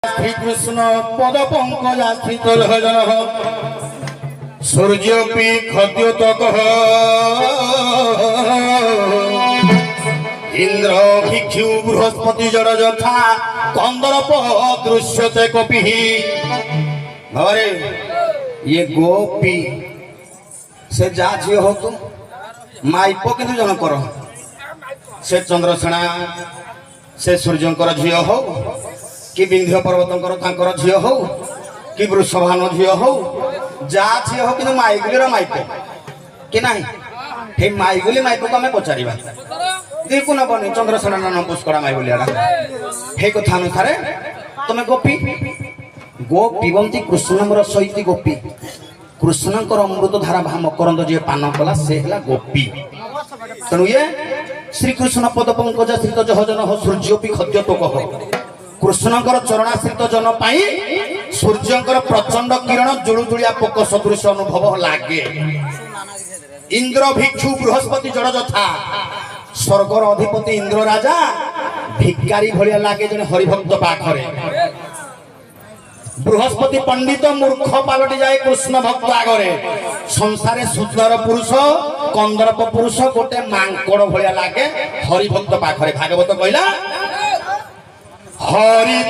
শ্রীকৃষ্ণ পদ পঙ্কজাশ্রিত ভজন সূর্যপি খদ্যোতক ইন্দ্র ভিক্ষু বৃহস্পতি জড় যথা কন্দর্প দৃশ্যতে কপি ঘরে ये गोपी से जा झी हो तुम माइप किंतु जन कर से चंद्रसेना से सूर्यंकर झील हो कि विंध्य पर्वतर झील हो कि वृषभानु झील हो जा झी हो कि माइगुलीर माइप कि ना हे माइगुली माइप को आम पचार देखु नबनी चंद्रसेना नाम पुष्कड़ा माइगुलिया हे कथा अनुसार तुम्हें गोपी गो पिबंती कृष्णमर सहित गोपी कृष्णकर अमृत धारा मकरंद जी पान कला से है गोपी तेणु ये श्रीकृष्ण पद पंकजाश्रित जन हो सूर्योपी खद्योतक हो कृष्णकर चरणाश्रित जन पाई सूर्यंकर प्रचंड किरण जुलुजुलिया पोक सदृश अनुभव लगे इंद्र भिक्षु बृहस्पति जड़ जथा स्वर्गर अधिपति इंद्र राजा भिकारी भलिया लगे जन हरिभक्त पाखरे बृहस्पति पंडित मूर्ख पालटी जाए कृष्ण भक्त आगरे संसारे सुंदर पुरुष कंदर्प पुरुष गोटे मांकड़ भलिया लागे हरिभक्त पाखरे भागवत कहला हरि